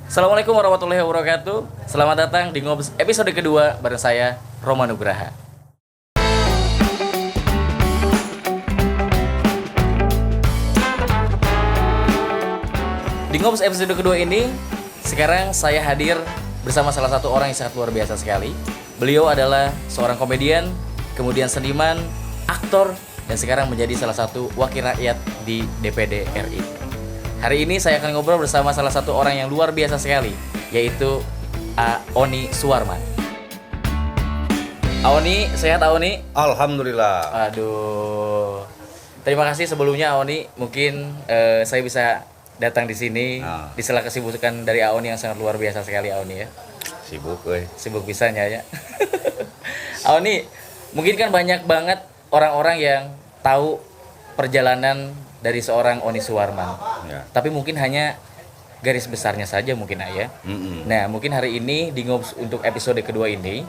Assalamualaikum warahmatullahi wabarakatuh. Selamat datang di Ngobs episode kedua bareng saya, Roma Nugraha. Di Ngobs episode kedua ini, sekarang saya hadir bersama salah satu orang yang sangat luar biasa sekali. Beliau adalah seorang komedian, kemudian seniman, aktor, dan sekarang menjadi salah satu wakil rakyat di DPD RI. Hari ini saya akan ngobrol bersama salah satu orang yang luar biasa sekali, yaitu Aoni Suwarman. Aoni, sehat Aoni? Alhamdulillah. Aduh. Terima kasih sebelumnya Aoni. Mungkin saya bisa datang di sini di sela kesibukan dari Aoni yang sangat luar biasa sekali Aoni ya. Sibuk Sibuk bisanya ya. Aoni, mungkin kan banyak banget orang-orang yang tahu perjalanan dari seorang Oni Suwarman. Ya. Tapi mungkin hanya garis besarnya saja mungkin ya. Nah, mungkin hari ini di Ngobs untuk episode kedua ini,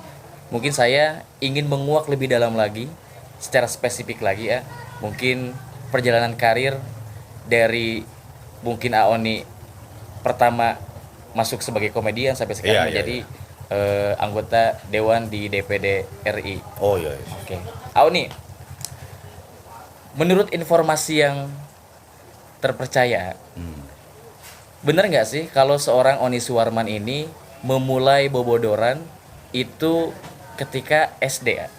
mungkin saya ingin menguak lebih dalam lagi, secara spesifik lagi ya. Mungkin perjalanan karir dari mungkin Aoni pertama masuk sebagai komedian sampai sekarang menjadi anggota Dewan di DPD RI. Oh iya. Oke. Aoni, menurut informasi yang terpercaya, bener nggak sih kalau seorang Oni Suwarman ini memulai bobodoran itu ketika SD ya?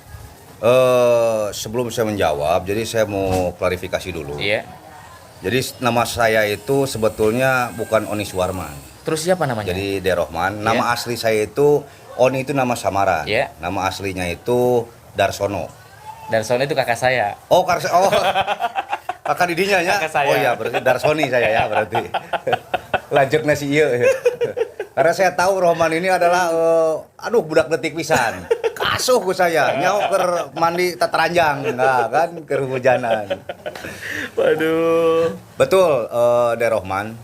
Sebelum saya menjawab, jadi saya mau klarifikasi dulu. Iya. Jadi nama saya itu sebetulnya bukan Oni Suwarman. Terus siapa namanya? Jadi Derohman. Nama asli saya itu Oni itu nama samaran. Iya. Nama aslinya itu Darsono. Darsono itu kakak saya. Oh, kakak didinya ya? Kakak saya. Oh iya, berarti Darsoni saya ya berarti. Lanjut nasi iya. Karena saya tahu Rohman ini adalah budak detik pisan. Kasuh ku saya, nyawa ker mandi tataranjang, enggak kan kehujanan. Waduh. Betul, Rohman.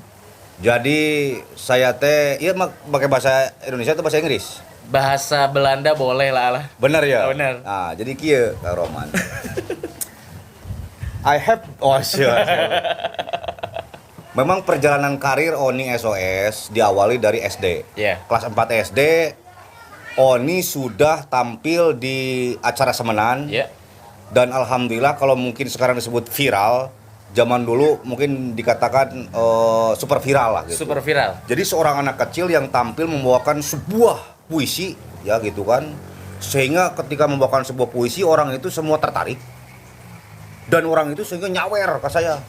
Jadi saya pakai bahasa Indonesia atau bahasa Inggris? Bahasa Belanda boleh lah. Bener ya? Bener. Nah, jadi kieu Kak Rohman. Memang perjalanan karir Oni SOS diawali dari SD. Iya. Kelas 4 SD, Oni sudah tampil di acara Semenan. Iya. Dan alhamdulillah kalau mungkin sekarang disebut viral, zaman dulu mungkin dikatakan super viral lah gitu. Super viral. Jadi seorang anak kecil yang tampil membawakan sebuah puisi ya gitu kan. Sehingga ketika membawakan sebuah puisi orang itu semua tertarik. Dan orang itu sehingga nyawer ke saya.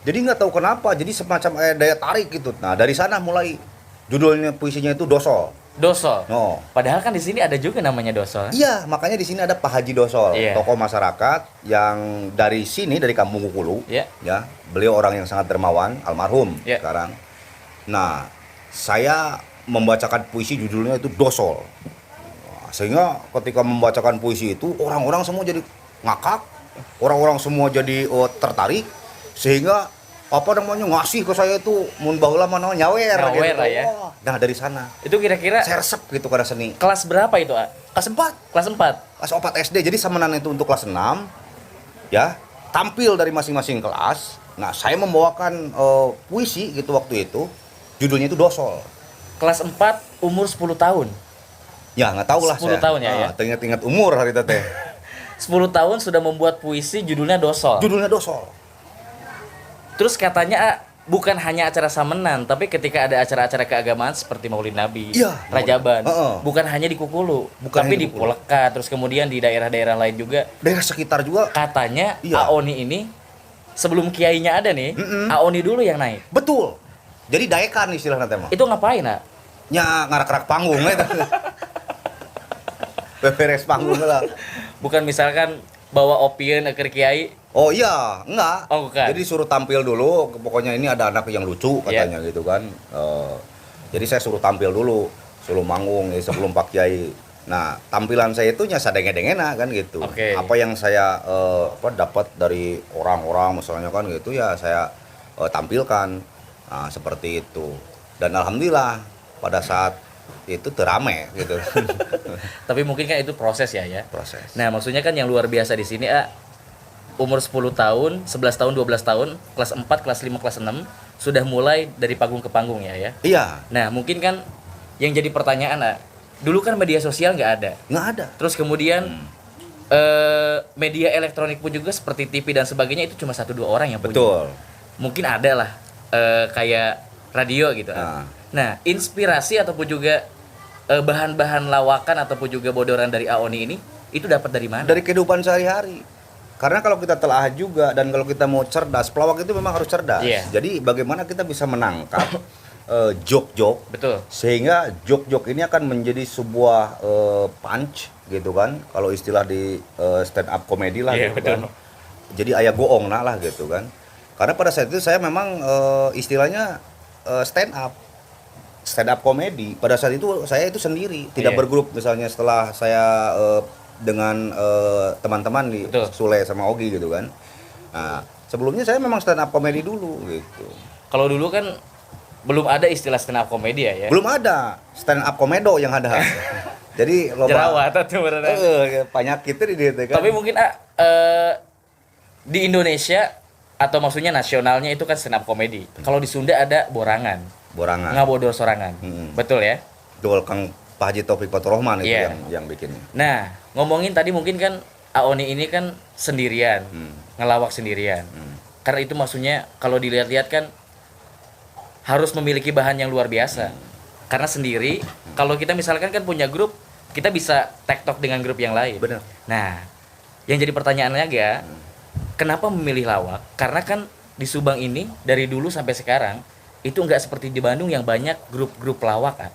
Jadi nggak tahu kenapa, jadi semacam daya tarik gitu. Nah dari sana mulai judulnya puisinya itu Dosol. Dosol. No. Padahal kan di sini ada juga namanya Dosol. Iya, makanya di sini ada Pak Haji Dosol, Iya. tokoh masyarakat yang dari sini dari Kampung Kukulu. Iya. Ya, beliau orang yang sangat dermawan, almarhum Iya. sekarang. Nah, saya membacakan puisi judulnya itu Dosol. Nah, sehingga ketika membacakan puisi itu orang-orang semua jadi ngakak, orang-orang semua jadi tertarik, sehingga ngasih ke saya itu mun baheula mah nyawer Nyawer gitu. lah ya. Nah dari sana Itu kira-kira saya resep gitu karena seni. kelas berapa itu, A? Kelas 4. Kelas 4. Kelas 4 SD. Jadi Semenan itu untuk kelas 6. Ya, tampil dari masing-masing kelas. Nah, saya membawakan puisi gitu waktu itu. Judulnya itu Dosol. Kelas 4 umur 10 tahun. Ya, nggak tahu lah 10 tahun ya. Teringat-ingat umur hari itu teh. 10 tahun sudah membuat puisi judulnya Dosol. Judulnya Dosol. Terus katanya bukan hanya acara Samenan, tapi ketika ada acara-acara keagamaan seperti Maulid Nabi, Iya, Rajaban, Maulid. bukan hanya di Kukulu, Bukan tapi hanya di di Kukulu. Puleka, terus kemudian di daerah-daerah lain juga. Daerah sekitar juga. Katanya Iya. Aoni ini sebelum kiainya ada nih, Aoni dulu yang naik. Betul. Jadi daekan istilahnya teh mah. Itu ngapain, Nak? Nya ngarak-ngarak panggung eta. Beberes panggung lah. Bukan misalkan bawa opieun ke kiai. Oh iya, enggak. Oh, bukan. Jadi suruh tampil dulu, pokoknya ini ada anak yang lucu katanya gitu kan. Jadi saya suruh tampil dulu, suruh manggung sebelum Pak Kiai. Nah, tampilan saya itu nya sadenge-dengena kan gitu. Oke. Apa yang saya dapat dari orang-orang misalnya kan gitu ya saya tampilkan. Nah, seperti itu. Dan alhamdulillah pada saat itu terame gitu. Tapi mungkin kan itu proses ya. Proses. Nah, maksudnya kan yang luar biasa di sini umur 10 tahun, 11 tahun, 12 tahun, kelas 4, kelas 5, kelas 6 sudah mulai dari panggung ke panggung ya. Iya, Nah, mungkin kan yang jadi pertanyaan, dulu kan media sosial nggak ada. nggak ada. Terus kemudian media elektronik pun juga seperti TV dan sebagainya itu cuma 1-2 orang yang punya. Betul. Mungkin ada lah kayak radio gitu. Nah, inspirasi ataupun juga bahan-bahan lawakan ataupun juga bodoran dari Aoni ini itu dapat dari mana? Dari kehidupan sehari-hari. Karena kalau kita telah juga dan kalau kita mau cerdas, pelawak itu memang harus cerdas. Iya. Jadi bagaimana kita bisa menangkap jok-jok, Betul. sehingga jok-jok ini akan menjadi sebuah punch gitu kan. Kalau istilah di stand up comedy lah Iya, gitu betul. kan. Jadi aya goong lah gitu kan. Karena pada saat itu saya memang istilahnya stand up comedy. Pada saat itu saya itu sendiri, tidak Iya. bergrup. Misalnya setelah saya dengan teman-teman di Betul. Sule sama Ogi gitu kan. Nah, sebelumnya saya memang stand up comedy dulu gitu. Kalau dulu kan belum ada istilah stand up komedi ya. Belum ada stand up komedo yang ada. Jadi Jerawat atau beneran. penyakitnya di dia kan. Tapi mungkin di Indonesia atau maksudnya nasionalnya itu kan stand up komedi. Kalau di Sunda ada borangan, Borangan. ngabodor sorangan. Betul ya? Betul, Kang Pak Haji Taufik Faturrahman itu Iya. yang bikinnya. Nah, ngomongin tadi mungkin kan Aoni ini kan sendirian, ngelawak sendirian. Karena itu maksudnya kalau dilihat-lihat kan harus memiliki bahan yang luar biasa. Karena sendiri, kalau kita misalkan kan punya grup, kita bisa tektok dengan grup yang lain. Benar. Nah, yang jadi pertanyaannya ya, kenapa memilih lawak? Karena kan di Subang ini dari dulu sampai sekarang itu nggak seperti di Bandung yang banyak grup-grup lawak kan.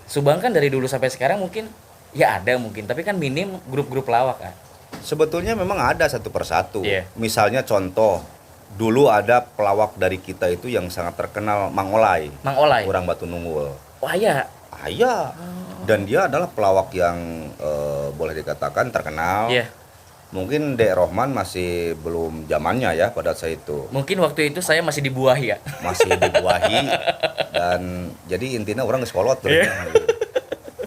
Subang kan dari dulu sampai sekarang mungkin ya ada mungkin, tapi kan minim grup-grup lawak kan. Sebetulnya memang ada satu persatu. Iya. Misalnya contoh, dulu ada pelawak dari kita itu yang sangat terkenal, Mang Olay. Mang Olay. Orang Batu Nunggul. Wah ya, Iya. Dan dia adalah pelawak yang boleh dikatakan terkenal. iya. Mungkin Dek Rohman masih belum zamannya ya pada saat itu. Mungkin waktu itu saya masih dibuahi ya. Masih dibuahi dan jadi intinya orang ngeskolot tuh.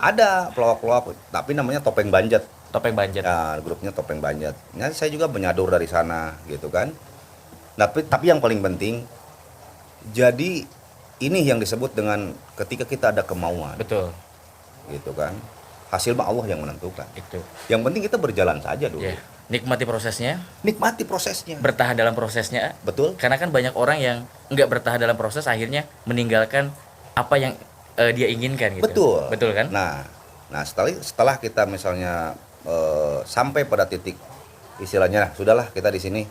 Ada pelawak-pelawak tapi namanya Topeng Banjet. Topeng Banjet. Nah, grupnya Topeng Banjet. Nah, saya juga menyadur dari sana gitu kan. Tapi yang paling penting jadi ini yang disebut dengan ketika kita ada kemauan Betul. gitu kan. Hasil mah Allah yang menentukan. Itu. Yang penting kita berjalan saja dulu. Ya. Nikmati prosesnya, Nikmati prosesnya. bertahan dalam prosesnya. Betul? Karena kan banyak orang yang nggak bertahan dalam proses akhirnya meninggalkan apa yang dia inginkan gitu. Betul. Betul kan? Nah, setelah kita misalnya sampai pada titik istilahnya sudahlah kita di sini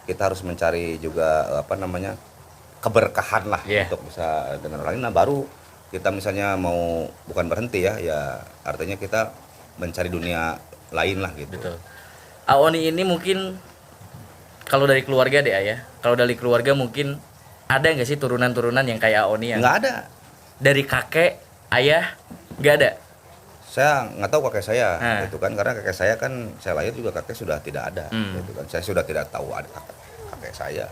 kita harus mencari juga keberkahan lah Yeah. untuk bisa dengan orang lain. Nah, baru kita misalnya mau bukan berhenti ya artinya kita mencari dunia lain lah gitu. Betul. Aoni ini mungkin kalau dari keluarga deh ya. Kalau dari keluarga mungkin ada nggak sih turunan-turunan yang kayak Aoni yang Nggak ada. dari kakek, ayah nggak ada? Saya nggak tahu kakek saya Nah. gitu kan karena kakek saya kan saya lahir juga kakek sudah tidak ada gitu kan. Saya sudah tidak tahu ada kakek saya.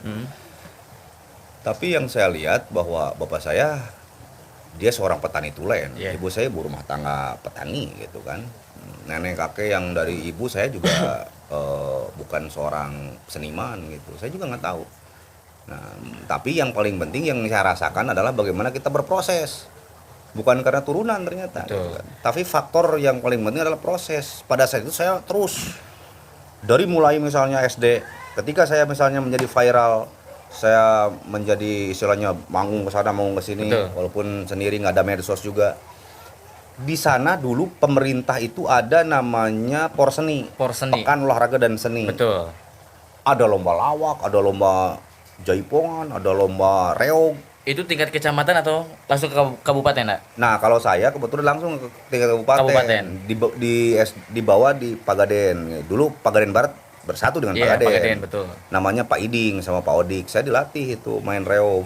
Tapi yang saya lihat bahwa bapak saya dia seorang petani tulen, Yeah. ibu saya ibu rumah tangga petani gitu kan. Nenek kakek yang dari ibu saya juga bukan seorang seniman gitu. Saya juga nggak tahu. Nah, tapi yang paling penting yang saya rasakan adalah bagaimana kita berproses. Bukan karena turunan ternyata. Betul. Gitu kan. Tapi faktor yang paling penting adalah proses. Pada saat itu saya terus dari mulai misalnya SD, ketika saya misalnya menjadi viral, saya menjadi istilahnya manggung ke sana manggung ke sini, Betul. walaupun sendiri nggak ada medsos juga. Di sana dulu pemerintah itu ada namanya Porseni, Porseni. Pekan Olahraga dan Seni. Betul. Ada lomba lawak, ada lomba jaipongan, ada lomba reog. Itu tingkat kecamatan atau langsung ke kabupaten, Nak? Nah, kalau saya kebetulan langsung ke tingkat kabupaten. Kabupaten. Di bawah di Pagaden. Dulu Pagaden Barat bersatu dengan Iya, Pagaden. Pagaden, betul. Namanya Pak Iding sama Pak Odik. Saya dilatih itu main reog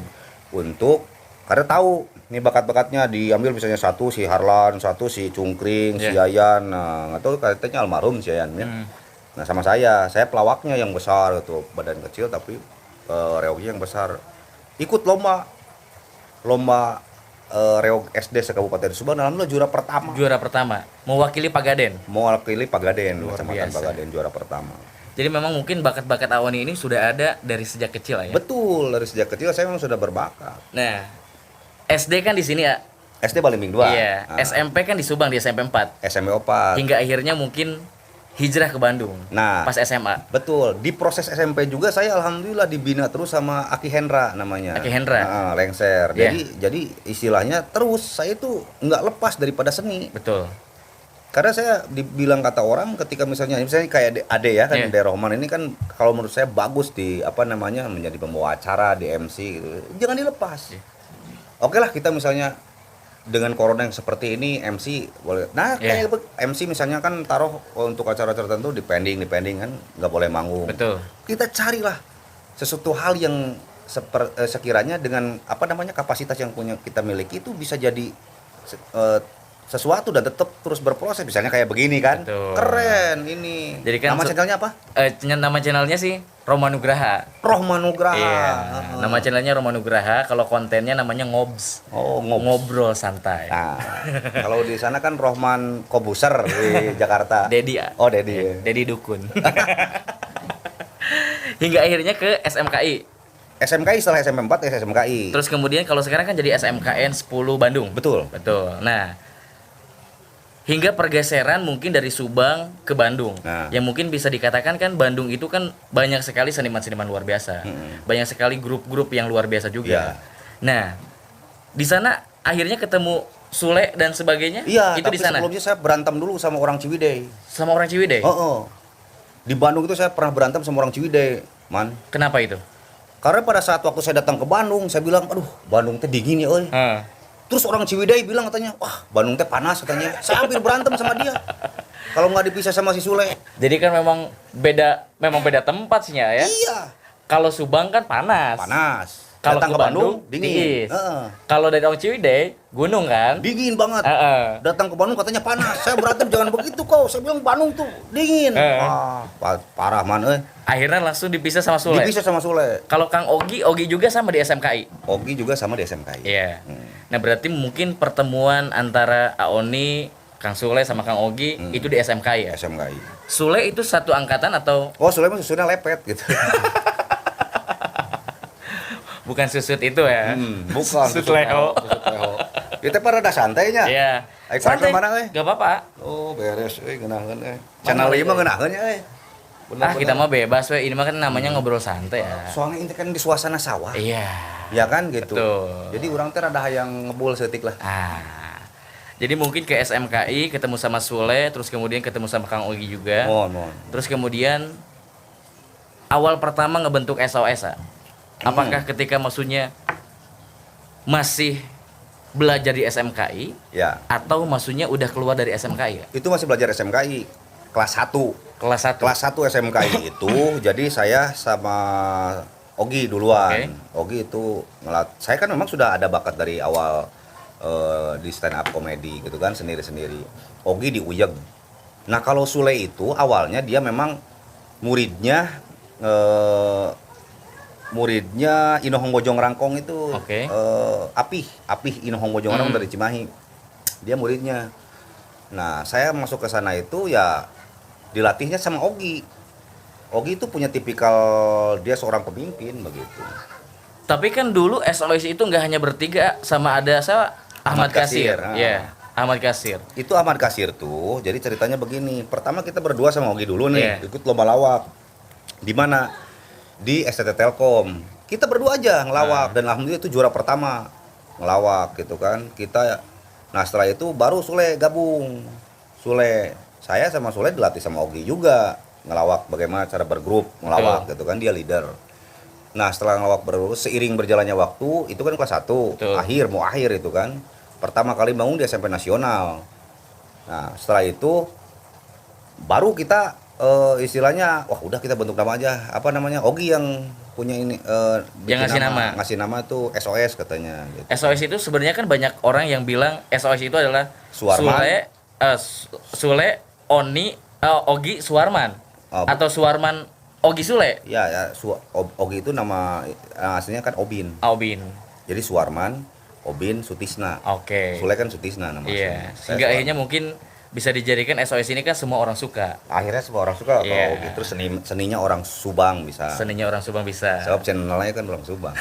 untuk karena tahu nih bakat-bakatnya diambil misalnya satu si Harlan, satu si Cungkring, si Iya. Yayan. Nah, nggak tahu katanya almarhum si Yayan ya. Nah, sama saya pelawaknya yang besar gitu, badan kecil tapi reognya yang besar. Ikut lomba reog SD se-Kabupaten Subang, alhamdulillah juara pertama. Juara pertama, mewakili Pagaden. Mewakili Pagaden, Luar Kecamatan biasa. Pagaden juara pertama. Jadi memang mungkin bakat-bakat Awani ini sudah ada dari sejak kecil lah ya. Betul, dari sejak kecil saya memang sudah berbakat. Nah, SD kan di sini ya. SD Balimbing 2. Iya. SMP kan di Subang di SMP 4. SMP 4. Hingga akhirnya mungkin hijrah ke Bandung. Nah, pas SMA. betul. Di proses SMP juga saya alhamdulillah dibina terus sama Aki Hendra namanya. Aki Hendra. Lengser. Yeah. Jadi istilahnya terus saya itu nggak lepas daripada seni. Betul. Karena saya dibilang kata orang ketika misalnya kayak Ade ya kan, Yeah. Ade Rohman ini kan kalau menurut saya bagus di menjadi pembawa acara di MC gitu. Jangan dilepas. Yeah. Oke lah kita misalnya dengan corona yang seperti ini MC boleh. Nah, Yeah. kayak MC misalnya kan taruh untuk acara-acara tertentu depending kan nggak boleh manggung. Betul. Kita carilah sesuatu hal yang sekiranya dengan kapasitas yang punya kita miliki itu bisa jadi sesuatu dan tetap terus berproses, misalnya kayak begini kan. Betul. Keren ini. Jadi kan nama channelnya apa? Nama channelnya sih Romanugraha. Rohmanugraha. Iya. Nama channelnya Romanugraha. Kalau kontennya namanya Ngobs. Oh, Ngobrol santai. Nah, kalau di sana kan Rohman Kobuser di Jakarta. Dedi. Oh, Dedi. Dedi Dukun. Hingga akhirnya ke SMKI. SMKI setelah SMP 4 ke SMKI. Terus kemudian kalau sekarang kan jadi SMKN 10 Bandung. Betul. Nah, hingga pergeseran mungkin dari Subang ke Bandung. Nah. Yang mungkin bisa dikatakan kan Bandung itu kan banyak sekali seniman-seniman luar biasa. Banyak sekali grup-grup yang luar biasa juga. Ya. Nah, di sana akhirnya ketemu Sule dan sebagainya. Iya, itu tapi di sana. sebelumnya saya berantem dulu sama orang Ciwidey. Sama orang Ciwidey. Oh. Di Bandung itu saya pernah berantem sama orang Ciwidey, man. Kenapa itu? Karena pada saat waktu saya datang ke Bandung, saya bilang, aduh, Bandung teh dingin ya, euy. Terus orang Ciwidey bilang katanya, wah, Bandung teh panas katanya. Saya hampir berantem sama dia. Kalau nggak dipisah sama si Sule. Jadi kan memang beda tempat sih ya. Iya. Kalau Subang kan panas. Panas. Kalau Datang ke Bandung dingin. Kalau dari orang Ciwidey, gunung kan? Dingin banget. Heeh. Datang ke Bandung katanya panas. Saya berantem jangan begitu kau. Saya bilang Bandung tuh dingin. Wah, parah man, euy. Akhirnya langsung dipisah sama Sule. Dipisah sama Sule. Kalau Kang Ogi juga sama di SMKI. Ogi juga sama di SMKI. Iya. Nah, berarti mungkin pertemuan antara Aoni, Kang Sule sama Kang Ogi itu di SMKI ya. SMKI. Sule itu satu angkatan atau Oh, Sule mah susunya lepet gitu. bukan susut itu ya? Bukan. Susut Leo. Itu pada santainya. Iya. Ayo Santai. mana euy? Gak apa-apa. Oh, beres euy ngeunaheun euy. Channel ieu mah ngeunaheun ya euy. Kita mah bebas we. Ini mah kan namanya ngobrol santai ya. Soalnya ini kan di suasana sawah. Iya. Ya kan gitu. Betul. Jadi orang teh rada hayang ngebul seutik lah. Jadi mungkin ke SMKI ketemu sama Sule, terus kemudian ketemu sama Kang Ogi juga. Mohon. Terus kemudian awal pertama ngebentuk SOS ya. Apakah ketika maksudnya masih belajar di SMKI Ya. atau maksudnya udah keluar dari SMKI ya? Itu masih belajar SMKI kelas 1. Kelas 1. Kelas 1 SMKI itu jadi saya sama Ogi duluan. Ogi itu saya kan memang sudah ada bakat dari awal di stand up comedy gitu kan sendiri-sendiri. Ogi di Uyeg. Nah, kalau Sule itu awalnya dia memang muridnya Inohong Bojong Rangkong itu. Apih Inohong Bojong Rangkong dari Cimahi. Dia muridnya. Nah, saya masuk ke sana itu ya dilatihnya sama Ogi. Ogi itu punya tipikal dia seorang pemimpin begitu. Tapi kan dulu SOS itu nggak hanya bertiga, sama ada Ahmad Kasir. Iya, Ahmad Kasir. Itu Ahmad Kasir tuh. Jadi ceritanya begini. Pertama kita berdua sama Ogi dulu nih, ikut lomba lawak. Di mana? Di STT Telkom. Kita berdua aja ngelawak dan alhamdulillah itu juara pertama ngelawak gitu kan. Nah, setelah itu baru Sule gabung. Saya sama Sule dilatih sama Ogi juga ngelawak bagaimana cara bergrup ngelawak gitu kan, dia leader. Nah, setelah ngelawak bergrup seiring berjalannya waktu itu kan kelas 1, akhir itu kan. Pertama kali bangun di SMP Nasional. Nah, setelah itu baru kita istilahnya wah udah kita bentuk nama aja. Apa namanya? Ogi yang punya ini yang ngasih nama tuh SOS katanya gitu. SOS itu sebenarnya kan banyak orang yang bilang SOS itu adalah Sule, Oni, Ogi Suarman. Atau Suarman Ogi Sule. Ya, Ogi itu nama aslinya kan Obin. Jadi Suarman, Obin, Sutisna. Sule kan Sutisna namanya. Iya. Sehingga akhirnya mungkin bisa dijadikan SOS ini kan semua orang suka. Akhirnya semua orang suka Iya. kalau gitu, seninya orang Subang bisa. Seninya orang Subang bisa. Sebab channelnya kan orang Subang.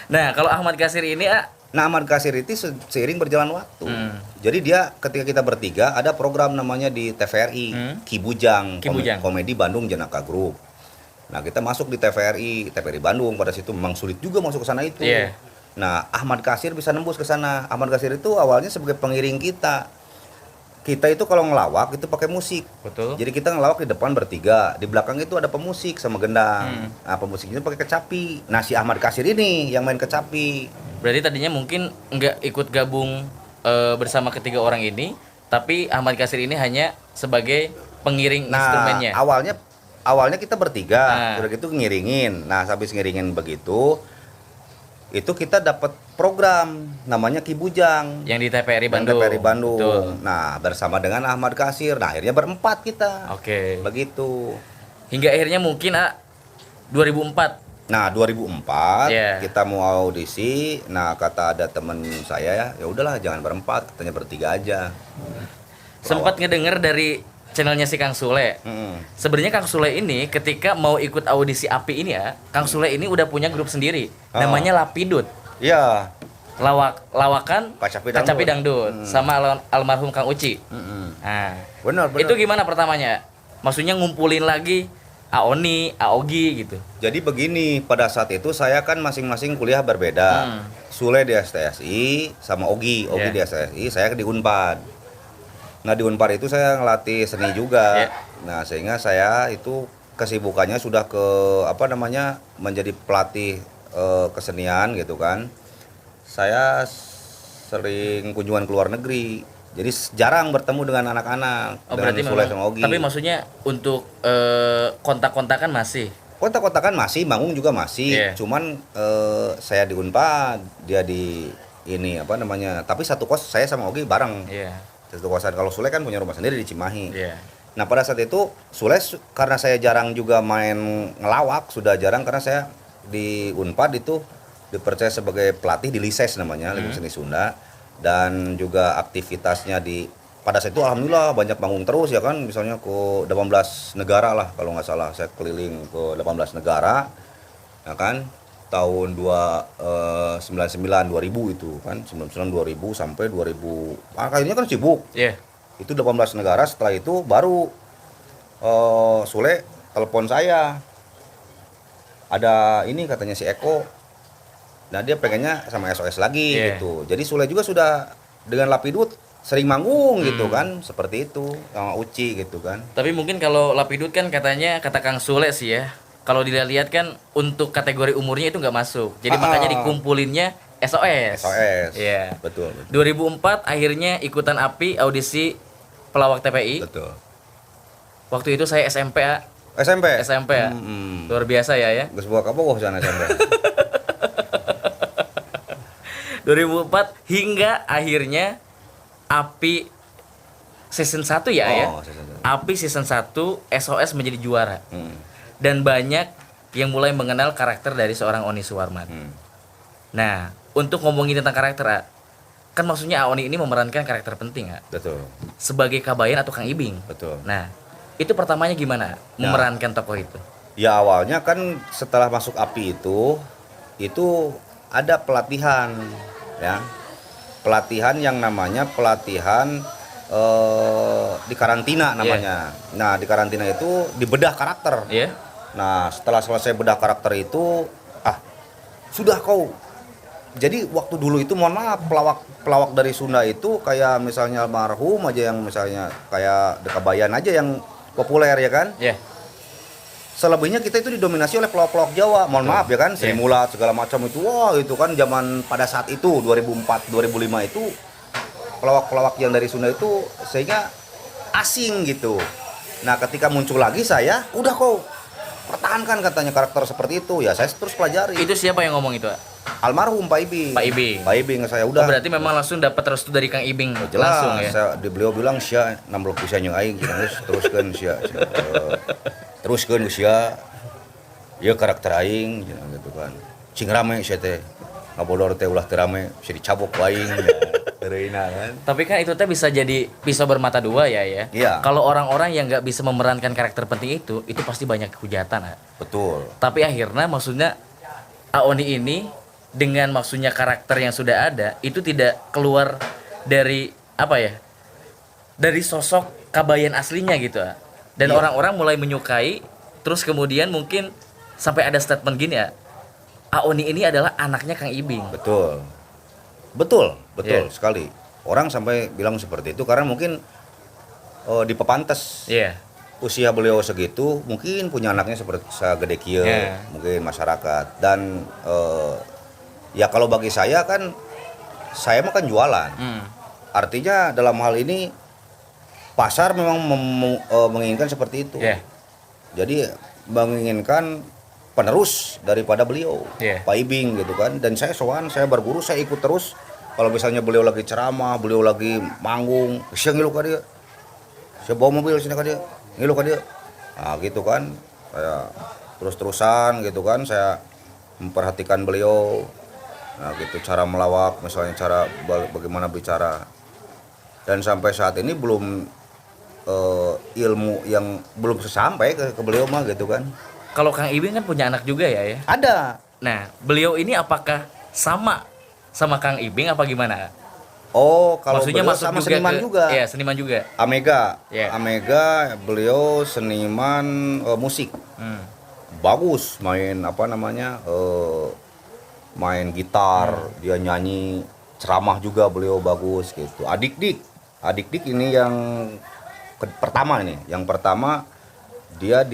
Nah, kalau Ahmad Katsir ini Nah, Ahmad Katsir itu seiring berjalan waktu. Jadi dia ketika kita bertiga ada program namanya di TVRI, Kibujang, Kibujang. Komedi Bandung Jenaka Group. Nah, kita masuk di TVRI Bandung. Pada situ memang sulit juga masuk ke sana itu. Iya. Nah, Ahmad Katsir bisa nembus ke sana. Ahmad Katsir itu awalnya sebagai pengiring kita. Kita itu kalau ngelawak itu pakai musik. betul. Jadi kita ngelawak di depan bertiga, di belakang itu ada pemusik sama gendang. Nah, pemusiknya pakai kecapi. Nah, si Ahmad Katsir ini yang main kecapi. Berarti tadinya mungkin nggak ikut gabung bersama ketiga orang ini, tapi Ahmad Katsir ini hanya sebagai pengiring Nah, instrumennya. awalnya kita bertiga, Nah. udah gitu ngiringin. Nah, habis ngiringin begitu, itu kita dapat program namanya Kibujang. Yang di TVRI Yang Bandung. TVRI Bandung. Betul. Nah, bersama dengan Ahmad Katsir. Nah, akhirnya berempat kita. Oke. Begitu. Hingga akhirnya mungkin 2004. Nah, 2004 Iya. kita mau audisi. Nah, kata ada temen saya, ya udahlah jangan berempat, katanya bertiga aja. Sempat ngedenger dari channelnya si Kang Sule. Sebenarnya Kang Sule ini ketika mau ikut audisi API ini Kang Sule ini udah punya grup sendiri. Namanya Lapidut. Iya. Lawakan Kacapi Dangdut sama almarhum Kang Uci. Nah, Benar. itu gimana pertamanya? Maksudnya ngumpulin lagi Aoni, Aogi gitu. Jadi begini, pada saat itu saya kan masing-masing kuliah berbeda. Sule di STSI sama Ogi Yeah. di STSI, saya di Unpad. Nah, di Unpad itu saya ngelatih seni juga. Yeah. Nah, sehingga saya itu kesibukannya sudah menjadi pelatih kesenian gitu kan. Saya sering kunjungan ke luar negeri. Jadi jarang bertemu dengan anak-anak, Oh, dengan berarti Sule memang. sama Ogi. Tapi maksudnya untuk kontak-kontakan masih. Kontak-kontakan masih, manggung juga masih. Iya. Cuman saya di Unpad, dia di ini tapi satu kos saya sama Ogi bareng. Iya. Satu kosan. Kalau Sule kan punya rumah sendiri di Cimahi. Iya. Nah, pada saat itu Sule karena saya jarang juga main ngelawak, sudah jarang karena saya di Unpad itu dipercaya sebagai pelatih di Lises namanya, Lingkup Seni Sunda, dan juga aktivitasnya pada saat itu alhamdulillah banyak manggung terus ya kan, misalnya ke 18 negara lah kalau nggak salah, saya keliling ke 18 negara ya kan, tahun 99 2000 itu kan, 99 2000 sampai 2000 akhirnya kan sibuk. Iya. Itu 18 negara. Setelah itu baru Sule telepon saya, ada ini katanya si Eko. Nah, dia pengennya sama SOS lagi Iya. gitu. Jadi Sule juga sudah dengan Lapidut sering manggung gitu kan, seperti itu sama Uci gitu kan. Tapi mungkin kalau Lapidut kan katanya kata Kang Sule sih ya. Kalau dilihat kan untuk kategori umurnya itu nggak masuk. Jadi makanya dikumpulinnya SOS. SOS. Iya. Betul. 2004 akhirnya ikutan API audisi pelawak TPI. Betul. Waktu itu saya SMP SMP ya. Luar biasa ya. Geus buka kabogoh sana sampai. 2004 hingga akhirnya API season 1 ya. Season satu. API season 1 SOS menjadi juara. Hmm. Dan banyak yang mulai mengenal karakter dari seorang Oni Suwarman. Nah, untuk ngomongin tentang karakter kan maksudnya Oni ini memerankan karakter penting Betul. sebagai Kabayan atau Kang Ibing. Betul. Nah, itu pertamanya gimana memerankan tokoh itu? Ya awalnya kan setelah masuk API itu ada pelatihan ya. Pelatihan yang namanya pelatihan di karantina namanya. Nah, di karantina itu dibedah karakter. Iya. Nah, setelah selesai bedah karakter itu sudah kau. Jadi waktu dulu itu mohon maaf, pelawak dari Sunda itu kayak misalnya almarhum aja yang misalnya kayak Dekabayan aja yang populer ya kan. Iya. Selebihnya kita itu didominasi oleh pelawak-pelawak Jawa. Mohon maaf ya kan, Sri Mulat segala macam itu. Wah, itu kan zaman pada saat itu 2004 2005 itu pelawak-pelawak yang dari Sunda itu sehingga asing gitu. Nah, ketika muncul lagi saya, udah kok pertahankan katanya karakter seperti itu. Ya, saya terus pelajari. Itu siapa yang ngomong itu? Almarhum Pak Ibing. Pak Ibing. Pak Ibing saya Oh, udah. berarti memang langsung dapat restu dari Kang Ibing Jelas, langsung ya. beliau bilang sia 60 bisa yang aing teruskan sia. Teruskan usia. Ya karakter aing gitu kan. Cing rame sia teh. Ngabodor teh ulah teu rame, sia dicabok ku aing. Reina kan. Tapi kan itu teh bisa jadi pisau bermata dua ya. Iya. Kalau orang-orang yang nggak bisa memerankan karakter penting itu pasti banyak hujatan. Ya. Betul. Tapi akhirnya maksudnya Aoni ini dengan maksudnya karakter yang sudah ada itu tidak keluar dari apa ya? Dari sosok Kabayan aslinya gitu. Dan Iya. orang-orang mulai menyukai, terus kemudian mungkin sampai ada statement gini ya. Aoni ini adalah anaknya Kang Ibing. Betul. Betul Iya. sekali. Orang sampai bilang seperti itu karena mungkin di Pepantes Iya. usia beliau segitu mungkin punya anaknya seperti segede kieu, Iya. mungkin masyarakat dan ya kalau bagi saya kan saya mah kan jualan. Artinya dalam hal ini pasar memang menginginkan seperti itu. Iya. Jadi menginginkan penerus daripada beliau, Iya. Pak Ibing gitu kan. Dan saya sowan, saya berguru, saya ikut terus. Kalau misalnya beliau lagi ceramah, beliau lagi manggung, saya ngilu ka dia. Saya bawa mobil sini ka dia, ngilu ka dia. Nah gitu kan, saya terus-terusan gitu kan, saya memperhatikan beliau. Nah gitu cara melawak, misalnya cara bagaimana bicara. Dan sampai saat ini belum ilmu yang belum sampai ke beliau mah gitu kan. Kalau Kang Ibing kan punya anak juga ya. Ada. Nah, beliau ini apakah sama Kang Ibing apa gimana? Oh, kalau Maksudnya beliau masuk sama juga seniman juga. Iya, seniman juga. Amega. Iya. Amega beliau seniman musik. Bagus main apa namanya? Main gitar, dia nyanyi, ceramah juga beliau bagus gitu. Adik-dik ini yang pertama ini. Yang pertama dia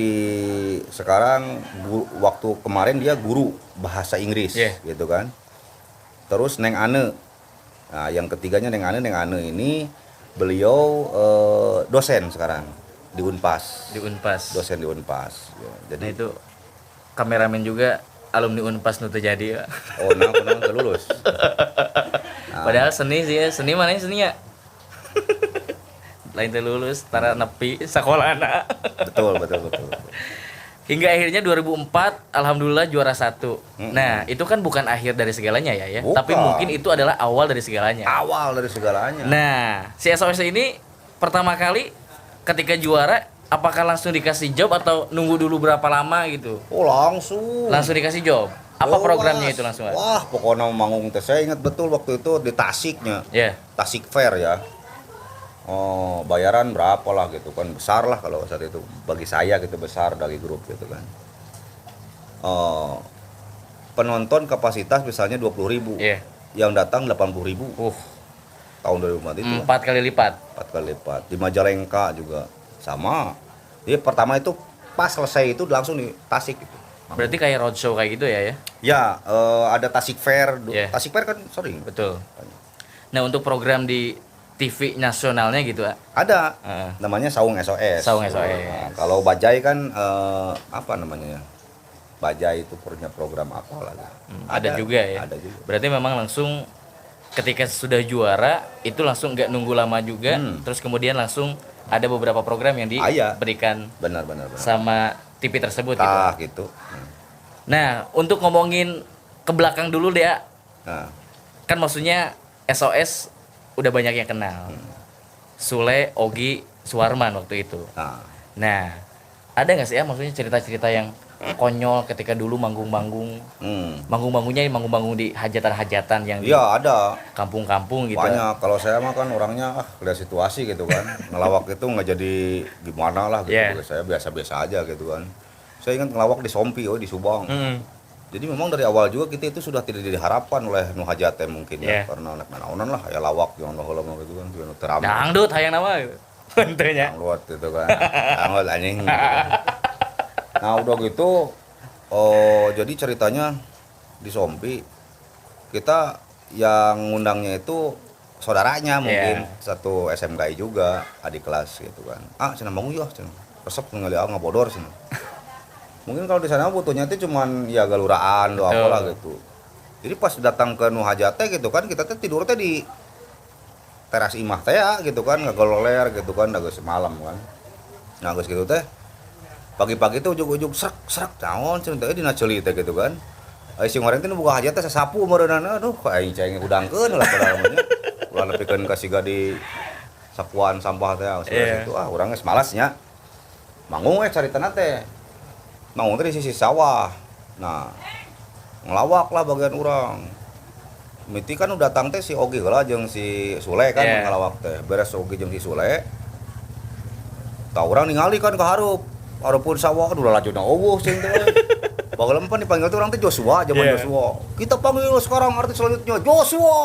sekarang waktu kemarin dia guru bahasa Inggris gitu kan. Terus Neng Ane. Nah, yang ketiganya Neng Ane ini beliau dosen sekarang di Unpas. Di Unpas. Dosen di Unpas. Ya, jadi Nah, itu kameramen juga alumni Unpas nu teu jadi ya. oh nah teu lulus. Padahal seni sih ya, seni mana seninya? Lain teu lulus, tara nepi sakolana. Betul. Hingga akhirnya 2004 alhamdulillah juara 1. Nah, itu kan bukan akhir dari segalanya ya. Bukan. Tapi mungkin itu adalah awal dari segalanya. Awal dari segalanya. Nah, si SOS ini pertama kali ketika juara apakah langsung dikasih job atau nunggu dulu berapa lama gitu? Oh, langsung. Langsung dikasih job. Apa Oh, programnya Mas. itu langsung? Wah, pokoknya manggung teh saya ingat betul waktu itu di Tasiknya. Ya. Tasik Fair ya. Oh, bayaran berapa lah gitu kan, besar lah kalau saat itu bagi saya gitu, besar dari grup gitu kan. Penonton kapasitas misalnya 20.000, Iya. yang datang 80.000 tahun 2004 itu 4 kali lipat. 4 kali lipat. Di Majalengka juga sama. Jadi pertama itu pas selesai itu langsung di Tasik gitu. Berarti kayak roadshow kayak gitu ya? Ya, ada Tasik Fair. Iya. Tasik Fair kan sering. Betul. Nah, untuk program di TV nasionalnya gitu, Ada, Heeh. namanya Saung SOS. Saung SOS. Nah, kalau Bajai kan apa namanya ya? Bajai itu punya program apa lagi? Ada juga ya. Ada juga. Berarti memang langsung ketika sudah juara itu langsung nggak nunggu lama juga, terus kemudian langsung ada beberapa program yang Iya. diberikan Benar. sama TV tersebut gitu. Gitu. Nah, untuk ngomongin ke belakang dulu deh, ya. Nah, Kan maksudnya SOS udah banyak yang kenal. Sule, Ogi, Suwarman waktu itu. Nah, ada nggak sih ya maksudnya cerita-cerita yang konyol ketika dulu manggung-manggung, manggung-manggungnya manggung-manggung di hajatan-hajatan yang di iya ada kampung-kampung gitu. banyak. Kalau saya mah kan orangnya lihat situasi gitu kan. Ngelawak itu nggak jadi gimana lah gitu. Yeah. Saya biasa-biasa aja gitu kan. Saya ingat ngelawak di Sompi, di Subang. Mm. Jadi memang dari awal juga kita itu sudah tidak diharapkan oleh nu hajate mungkin Yeah. ya, karena anak naonan lah ya lawak yang heula gitu kan, yang terame. Dangdut hayang nama gitu. Tentunya. Dangdut gitu kan. Dangdut anjing gitu kan. Nah, udah gitu jadi ceritanya di Sompi kita yang ngundangnya itu saudaranya mungkin satu SMKI juga, adik kelas gitu kan. Cenah bangun yeuh cenah. Resep ngali ngabodor cenah. Mungkin kalau di sana butuhnya itu cuman ya galuraan doa apalah gitu. Jadi pas datang ke nu hajate gitu kan, kita teh tidur teh di teras imah teh ya gitu kan, ngagololer gitu kan, geus malam kan. Nah, geus gitu teh pagi-pagi tuh ujug-ujug serak naon cenah teh dina ceuli teh gitu kan. Si ngoreng teh nu boga hajat teh sasapu meureunana, aduh aing cai ngudangkeun lah padahal mah. Kalau pikeun kasih di sapuan sampah teh Iya. itu urang geus malasnya. Manggung carita teh. Manggung teh di sisi sawah. Nah, ngelawak lah bagian urang. Miti kan udah datang teh si Ogi heula jeung si Sule kan Yeah. ngelawak teh. Beres Ogi jeung si Sule. Tah urang ningali kan ka hareup. Hareupun sawah kan udah lajuna eueuh cing teh. Bageula pan dipanggil teh urang teh Joshua, zaman Yeah. Joshua. Kita panggil sekarang artis selanjutnya Joshua.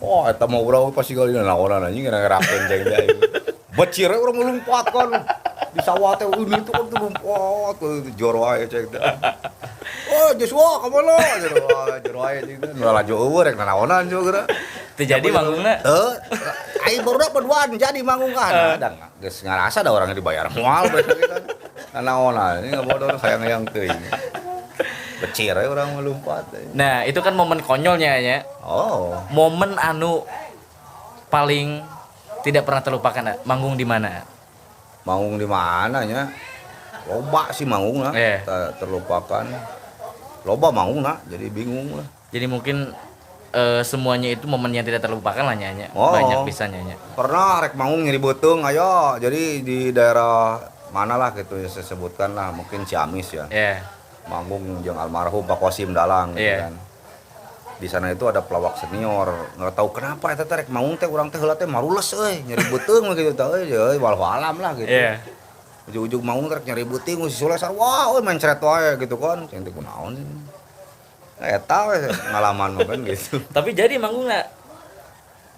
Wah, eta mah urang pasti kali naonan anjing ngerakeun cing teh. Becir urang ngelumpat kan. Di sawah teh ini tuh kan tuh lompat tuh jor wae cek teh. Oh, Joshua kamana? Jor wae cek teh. Nu laju eueuh rek nanaonan juga. Teu jadi manggungna. Aing baru berduaan jadi manggung kan. Da geus ngarasa da orangnya dibayar moal bener kita. Nanaonan ini ngabodor hayang-hayang teuing. Becir we urang ngelumpat. Nah, itu kan momen konyolnya ya. Oh, Momen anu paling tidak pernah terlupakan, manggung di mana? manggung di mana nya? Loba sih manggungna. Eh. Terlupakan. Loba manggungna jadi bingung lah. Jadi mungkin semuanya itu momen yang tidak terlupakan lah nyanya. Oh. Banyak bisa nyanya. Pernah rek mangung nyeri beuteung ayo jadi di daerah mana lah gitu ya saya sebutkan lah mungkin Ciamis ya Ya. manggung jeung almarhum Pak Kosim Dalang gitu Iya. kan di sana itu ada pelawak senior nggak tahu kenapa eta teh rek mangung teh urang teh heula teh marules euy nyeri beuteung gitu teh euy wallahu alam lah gitu Iya. ujug-ujug mangung teh rek nyeri beuting si Sule sar wah euy mencret wae gitu kan cing teh kunaon sih eta we ngalaman mah kan gitu Tapi jadi manggungna.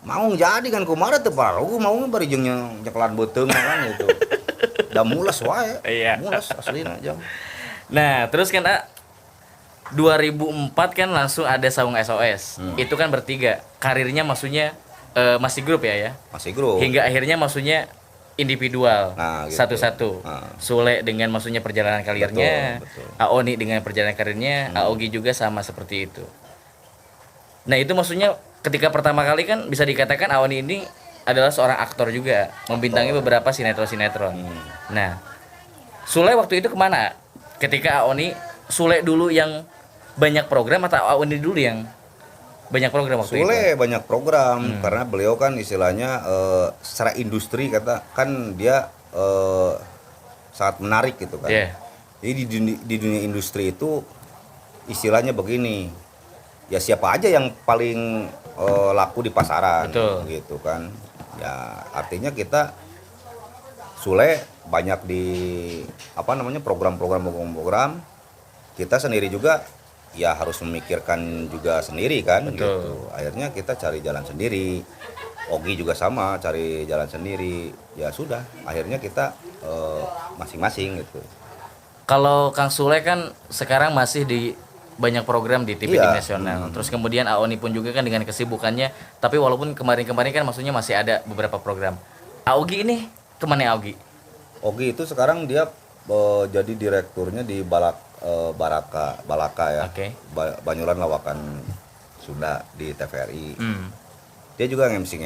Mangung jadi kan kumaha teu pararugu mangung bari jeung nyekelan beuteung kan gitu. Da mules wae. Iya. Mules aslina jam. Nah, terus kan 2004 kan langsung ada Saung SOS. Itu kan bertiga. Karirnya maksudnya masih grup ya. Masih grup. Hingga akhirnya maksudnya individual. Nah, gitu. Satu-satu. Nah. Sule dengan maksudnya perjalanan karirnya, Betul. Aoni dengan perjalanan karirnya, Aogi juga sama seperti itu. Nah, itu maksudnya ketika pertama kali kan bisa dikatakan Aoni ini adalah seorang aktor juga, membintangi beberapa sinetron-sinetron. Nah, Sule waktu itu kemana? Ketika Aoni, Sule dulu yang banyak program atau Aoni dulu yang banyak program waktu itu? Sule banyak program karena beliau kan istilahnya secara industri kata kan dia sangat menarik gitu kan. Iya. Jadi di dunia industri itu istilahnya begini. Ya siapa aja yang paling laku di pasaran. Betul. Gitu kan. Ya artinya kita Sule banyak di program kita sendiri juga ya harus memikirkan juga sendiri kan Betul. gitu. Akhirnya kita cari jalan sendiri. Ogi juga sama cari jalan sendiri. Ya sudah, akhirnya kita masing-masing gitu. Kalau Kang Sule kan sekarang masih di banyak program di TV Iya. nasional. Terus kemudian Aoni pun juga kan dengan kesibukannya. Tapi walaupun kemarin-kemarin kan maksudnya masih ada beberapa program. Aogi ini kemana Aogi? Ogi itu sekarang dia jadi direkturnya di Balaka ya. Oke. Banyulan Lawakan Sunda di TVRI. Hmm. Dia juga MC,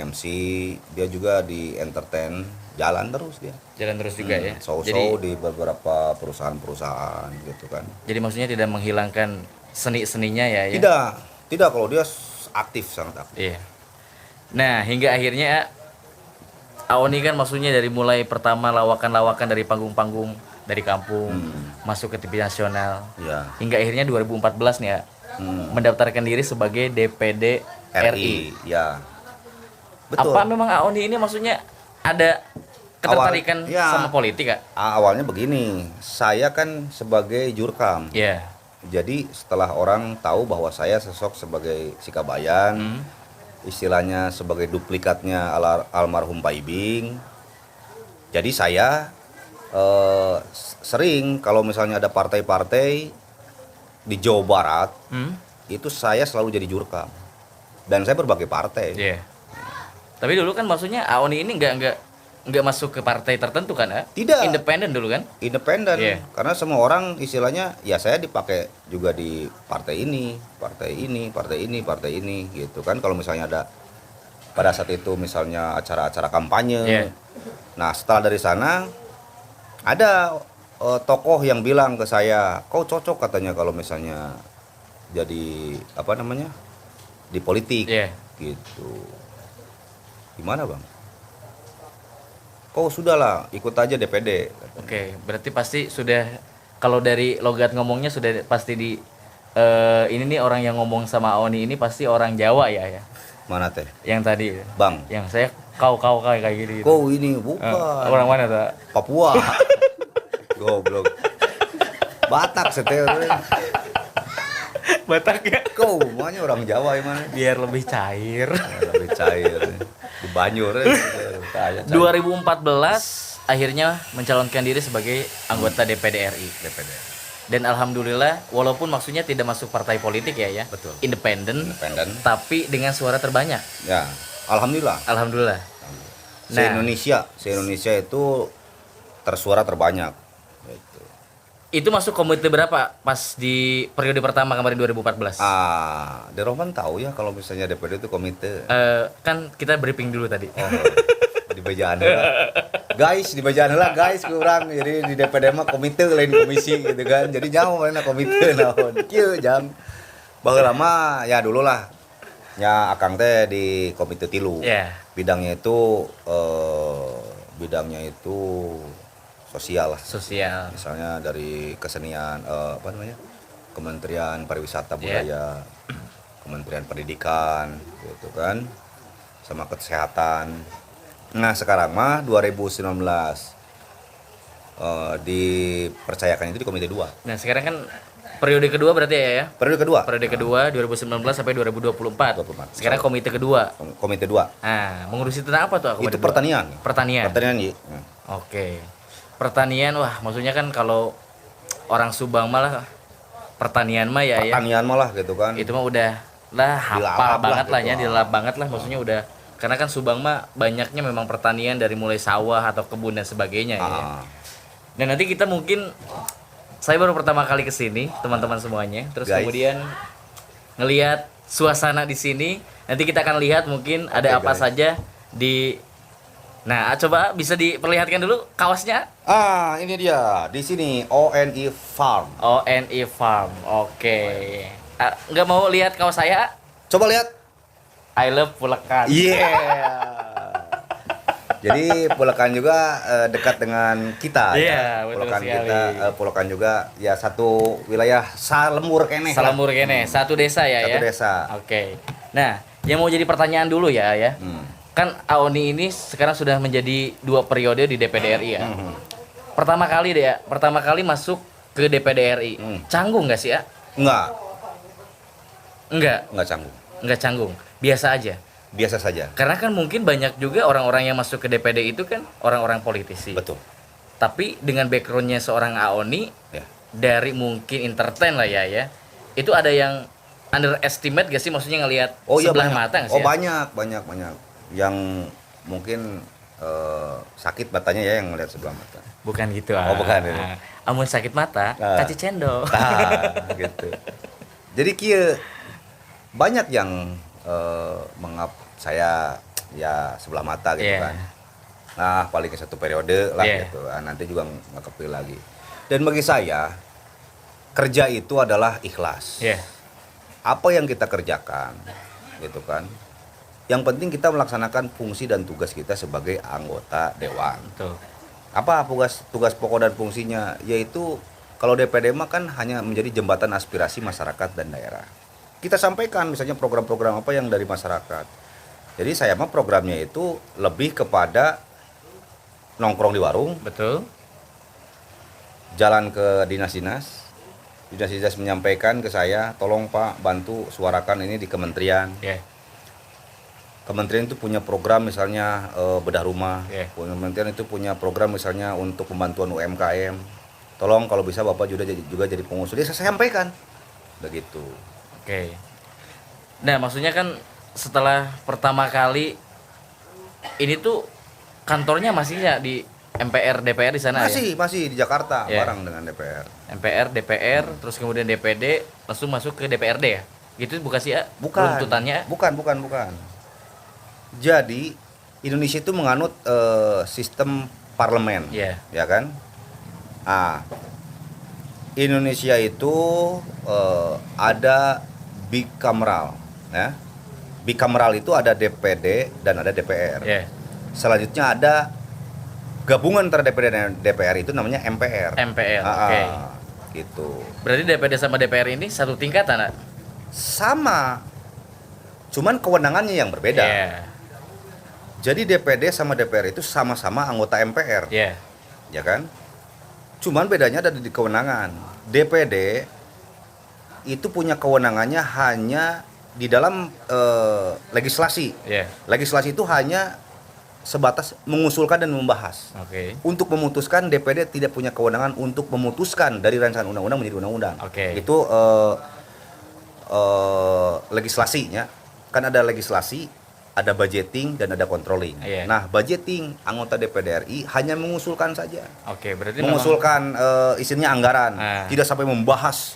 dia juga di entertain, jalan terus dia. Jalan terus juga ya. Show-show di beberapa perusahaan-perusahaan gitu kan. Jadi maksudnya tidak menghilangkan seni-seninya ya. Tidak kalau dia aktif, sangat aktif. Iya. Nah, hingga akhirnya Aoni kan maksudnya dari mulai pertama lawakan-lawakan dari panggung-panggung dari kampung masuk ke TV nasional Iya. hingga akhirnya 2014 nih ya mendaftarkan diri sebagai DPD RI. Ya. Betul. Apa memang Aoni ini maksudnya ada ketertarikan ya. sama politik Kak? Awalnya begini, saya kan sebagai jurkam. Iya. Jadi setelah orang tahu bahwa saya sosok sebagai Sikabayan, istilahnya sebagai duplikatnya almarhum Pak Ibing. Jadi saya sering kalau misalnya ada partai-partai di Jawa Barat, itu saya selalu jadi jurkam. Dan saya berbagai partai. Iya. Tapi dulu kan maksudnya Aoni ini nggak masuk ke partai tertentu kan ya? Tidak. Independen dulu kan? Independen. Iya. Karena semua orang istilahnya ya saya dipakai juga di partai ini, partai ini, partai ini, partai ini gitu kan. Kalau misalnya ada pada saat itu misalnya acara-acara kampanye. Iya. Nah, setelah dari sana ada tokoh yang bilang ke saya, "Kau cocok katanya kalau misalnya jadi di politik." Iya. Gitu. Gimana bang? Oh sudahlah, ikut aja DPD. Oke, berarti pasti sudah, kalau dari logat ngomongnya sudah pasti di ini nih orang yang ngomong sama Oni ini pasti orang Jawa ya. Mana teh? Yang tadi Bang, yang saya kau kayak gini. kau ini bukan. Orang mana tuh? Papua. Goblok. Batak setel. Batak ya. Kau makanya orang Jawa gimana? Biar lebih cair. Lebih cair. Di Banyur. 2014 akhirnya mencalonkan diri sebagai anggota DPD RI. DPD. Dan alhamdulillah walaupun maksudnya tidak masuk partai politik ya. Betul. Independen. Independen. Tapi dengan suara terbanyak. Ya, alhamdulillah. Alhamdulillah. Se-Indonesia itu tersuara terbanyak. Gitu. Itu masuk komite berapa pas di periode pertama kemarin 2014? Deroman tahu ya kalau misalnya DPD itu komite. Kan kita briefing dulu tadi. Di bejaan heula. Guys, di bejaan heula guys kurang. Jadi di DPD mah komite lain komisi gitu kan. Jadi jauh mana komite naon. Kieu jang. Baheula mah ya dulu lah. Ya akang teh di komite tilu. Yeah. Bidangnya itu sosial lah. Sosial. Misalnya dari kesenian Kementerian Pariwisata Budaya, Kementerian Pendidikan gitu kan, sama kesehatan. Nah sekarang mah 2019 dipercayakan itu di komite 2. Nah sekarang kan periode kedua berarti ya. Periode kedua. Periode kedua 2019 sampai 2024. 24. Sekarang komite kedua. Komite 2. Nah mengurusi tentang apa tuh? Itu pertanian. Pertanian. Pertanian Ji. Oke. Pertanian, wah maksudnya kan kalau orang Subang malah pertanian mah ya. Pertanian malah gitu kan. Itu mah udah lah hafal Dilap banget lah lah gitu. ya, dilap banget lah maksudnya udah, karena kan Subang mah banyaknya memang pertanian dari mulai sawah atau kebun dan sebagainya ya. Dan nanti kita mungkin, saya baru pertama kali kesini teman-teman semuanya, terus Guys. kemudian ngelihat suasana di sini, nanti kita akan lihat mungkin ada apa guys. saja di. Nah, coba bisa diperlihatkan dulu kaosnya. Ini dia di sini ONI Farm. ONI Farm. Oke. Nggak mau lihat kaos saya? Coba lihat. I love Pulekan. Jadi Pulekan juga dekat dengan kita. Iya, betul Pulekan sekali. Pulekan juga ya satu wilayah Salembur keneh. Salembur kene, satu desa ya. Satu desa. Oke. Nah, yang mau jadi pertanyaan dulu ya. Kan Aoni ini sekarang sudah menjadi 2 periode di DPD RI ya. Pertama kali masuk ke DPD RI. Canggung nggak sih ya? Enggak canggung. Nggak canggung. Biasa aja. Biasa saja. Karena kan mungkin banyak juga orang-orang yang masuk ke DPD itu kan orang-orang politisi. Betul. Tapi dengan backgroundnya seorang Aoni, Ya. dari mungkin entertain lah ya. Itu ada yang underestimate gak sih, maksudnya ngelihat sebelah mata nggak sih? Banyak. Yang mungkin sakit matanya ya yang melihat sebelah mata. Bukan gitu. Bukan ya. Amun sakit mata, kaci cendol. Gitu. Jadi kieu banyak yang mengap saya ya sebelah mata gitu kan. Nah, paling ke 1 periode lah gitu. Nanti juga nggak kepilih lagi. Dan bagi saya kerja itu adalah ikhlas. Apa yang kita kerjakan gitu kan. Yang penting kita melaksanakan fungsi dan tugas kita sebagai anggota dewan. Betul. Apa tugas pokok dan fungsinya? Yaitu kalau DPD mah kan hanya menjadi jembatan aspirasi masyarakat dan daerah. Kita sampaikan misalnya program-program apa yang dari masyarakat. Jadi saya mah programnya itu lebih kepada nongkrong di warung, Betul. jalan ke dinas-dinas. Dinas-dinas menyampaikan ke saya, tolong Pak bantu suarakan ini di kementerian. Kementerian itu punya program misalnya bedah rumah. Kementerian itu punya program misalnya untuk pembantuan UMKM. Tolong kalau bisa Bapak juga jadi pengusul. Dia saya sampaikan. Begitu. Oke. Nah, maksudnya kan setelah pertama kali ini tuh kantornya masih ya di MPR DPR di sana Masih di Jakarta bareng dengan DPR. MPR DPR terus kemudian DPD langsung masuk ke DPRD ya. Gitu bukan sih ya? Bukan. Runtutannya? Bukan. Jadi Indonesia itu menganut sistem parlemen, ya kan? Indonesia itu ada bicameral, ya. Bikameral itu ada DPD dan ada DPR. Ya. Selanjutnya ada gabungan antara DPD dan DPR itu namanya MPR. MPR. Oke. Gitu. Berarti DPD sama DPR ini satu tingkatan, Nak? Sama. Cuman kewenangannya yang berbeda. Iya. Jadi DPD sama DPR itu sama-sama anggota MPR. Iya. Ya kan? Cuman bedanya ada di kewenangan. DPD itu punya kewenangannya hanya di dalam legislasi. Iya. Legislasi itu hanya sebatas mengusulkan dan membahas. Oke. Untuk memutuskan, DPD tidak punya kewenangan untuk memutuskan dari rancangan undang-undang menjadi undang-undang. Oke. Itu legislasinya. Kan ada legislasi, ada budgeting dan ada controlling. Iya. Nah, budgeting anggota DPD RI hanya mengusulkan saja. Oke, berarti Mengusulkan isinya anggaran, Ah. tidak sampai membahas